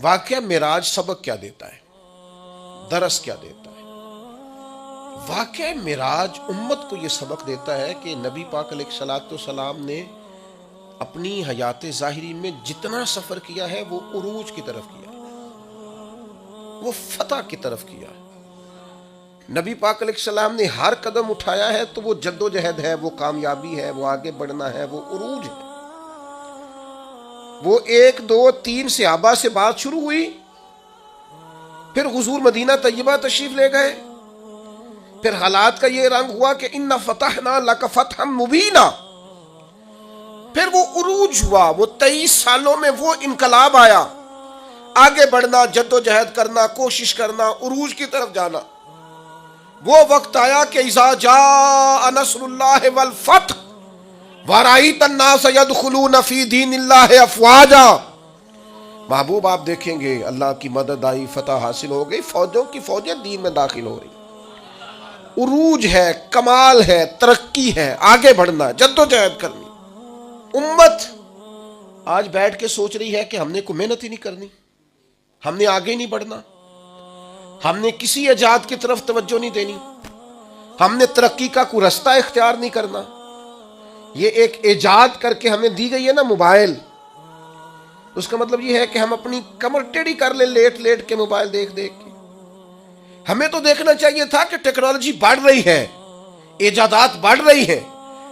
واقعہ معراج سبق کیا دیتا ہے، درس کیا دیتا ہے؟ واقعہ معراج امت کو یہ سبق دیتا ہے کہ نبی پاک علیہ الصلوۃ والسلام نے اپنی حیات ظاہری میں جتنا سفر کیا ہے وہ عروج کی طرف کیا ہے، وہ فتح کی طرف کیا ہے۔ نبی پاک علیہ السلام نے ہر قدم اٹھایا ہے تو وہ جد و جہد ہے، وہ کامیابی ہے، وہ آگے بڑھنا ہے، وہ عروج ہے۔ وہ 1 2 3 صحابہ سے بات شروع ہوئی، پھر حضور مدینہ طیبہ تشریف لے گئے، پھر حالات کا یہ رنگ ہوا کہ اِنَّ فَتَحْنَا لَكَ فَتْحًا مُبِينًا، پھر وہ عروج ہوا، وہ 23 سالوں میں وہ انقلاب آیا، آگے بڑھنا، جد و جہد کرنا، کوشش کرنا، عروج کی طرف جانا۔ وہ وقت آیا کہ اِذَا جَاءَ نَصْرُ اللَّهِ وَالْفَتْحُ وَرَأَيْتَ النَّاسَ يَدْخُلُونَ فِي دِينِ اللَّهِ أَفْوَاجًا، محبوب آپ دیکھیں گے اللہ کی مدد آئی، فتح حاصل ہو گئی، فوجوں کی فوجیں دین میں داخل ہو رہی، عروج ہے، کمال ہے، ترقی ہے، آگے بڑھنا، جد و جہد کرنی۔ امت آج بیٹھ کے سوچ رہی ہے کہ ہم نے کوئی محنت ہی نہیں کرنی، ہم نے آگے نہیں بڑھنا، ہم نے کسی ایجاد کی طرف توجہ نہیں دینی، ہم نے ترقی کا کوئی رستہ اختیار نہیں کرنا۔ یہ ایک ایجاد کر کے ہمیں دی گئی ہے نا موبائل، اس کا مطلب یہ ہے کہ ہم اپنی کمر ٹیڑھی کر لیں لیٹ لیٹ کے موبائل دیکھ دیکھ کے۔ ہمیں تو دیکھنا چاہیے تھا کہ ٹیکنالوجی بڑھ رہی ہے، ایجادات بڑھ رہی ہیں،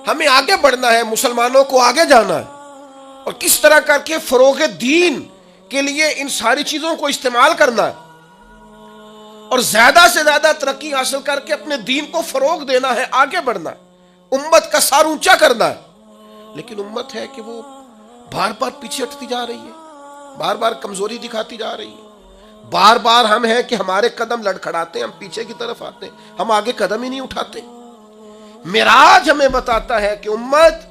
ہمیں آگے بڑھنا ہے، مسلمانوں کو آگے جانا ہے، اور کس طرح کر کے فروغ دین کے لیے ان ساری چیزوں کو استعمال کرنا ہے، اور زیادہ سے زیادہ ترقی حاصل کر کے اپنے دین کو فروغ دینا ہے، آگے بڑھنا ہے، امت کا سر اونچا کرنا ہے۔ لیکن امت ہے کہ وہ بار بار پیچھے ہٹتی جا رہی ہے، بار بار کمزوری دکھاتی جا رہی ہے، بار بار ہم ہیں کہ ہمارے قدم لڑکھڑاتے ہیں، ہم پیچھے کی طرف آتے ہیں، ہم آگے قدم ہی نہیں اٹھاتے۔ معراج ہمیں بتاتا ہے کہ امت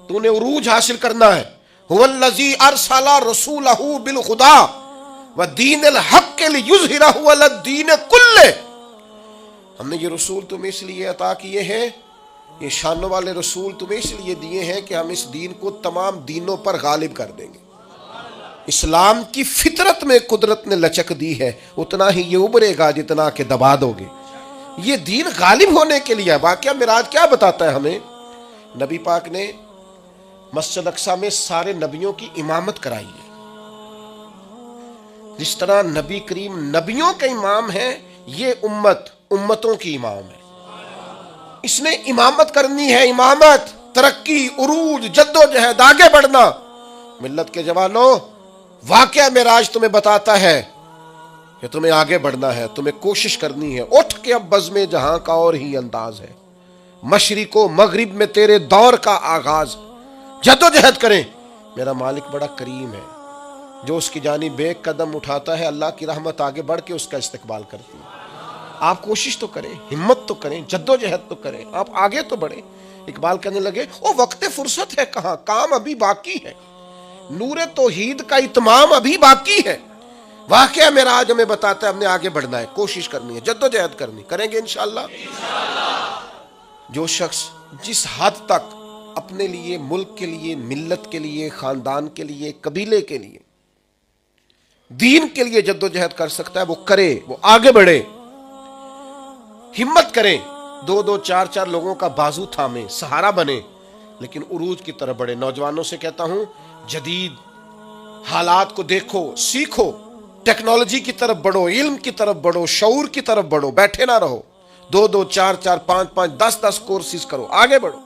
تو نے عروج حاصل کرنا ہے۔ هو الذی ارسل رسولہ بالہدی ودین الحق لیظہرہ علی الدین کلہ، ہم نے یہ رسول تمہیں اس لیے عطا کیے ہیں، یہ شانوں والے رسول تمہیں اس لیے دیے ہیں کہ ہم اس دین کو تمام دینوں پر غالب کر دیں گے۔ اسلام کی فطرت میں قدرت نے لچک دی ہے، اتنا ہی یہ ابھرے گا جتنا کہ دبا دو گے۔ یہ دین غالب ہونے کے لیے۔ واقعہ معراج کیا بتاتا ہے ہمیں؟ نبی پاک نے مسجد اقصیٰ میں سارے نبیوں کی امامت کرائی ہے۔ جس طرح نبی کریم نبیوں کا امام ہے، یہ امت امتوں کی امام ہے۔ اس نے امامت کرنی ہے، امامت، ترقی، عروج، جد و جہد، آگے بڑھنا۔ ملت کے جوانوں، واقعہ معراج تمہیں بتاتا ہے کہ تمہیں آگے بڑھنا ہے، تمہیں کوشش کرنی ہے۔ اٹھ کے اب بزم جہاں کا اور ہی انداز ہے، مشرق و مغرب میں تیرے دور کا آغاز، جد و جہد کریں۔ میرا مالک بڑا کریم ہے، جو اس کی جانب ایک قدم اٹھاتا ہے، اللہ کی رحمت آگے بڑھ کے اس کا استقبال کرتی ہے۔ آپ کوشش تو کریں، ہمت تو کریں، جد و جہد تو کریں، آپ آگے تو بڑھیں۔ اقبال کہنے لگے او وقت فرصت ہے کہاں، کام ابھی باقی ہے، نور توحید کا اتمام ابھی باقی ہے۔ واقعہ معراج ہمیں بتاتا ہے ہم نے آگے بڑھنا ہے، کوشش کرنی ہے، جد و جہد کرنی، کریں گے انشاءاللہ۔ جو شخص جس حد تک اپنے لیے، ملک کے لیے، ملت کے لیے، خاندان کے لیے، قبیلے کے لیے، دین کے لیے جد و جہد کر سکتا ہے وہ کرے، وہ آگے بڑھے، ہمت کریں، 2 2 4 4 لوگوں کا بازو تھامیں، سہارا بنے، لیکن عروج کی طرف بڑھے۔ نوجوانوں سے کہتا ہوں جدید حالات کو دیکھو، سیکھو، ٹیکنالوجی کی طرف بڑھو، علم کی طرف بڑھو، شعور کی طرف بڑھو، بیٹھے نہ رہو، 2 2 4 4 5 5 10 10 کورسز کرو، آگے بڑھو۔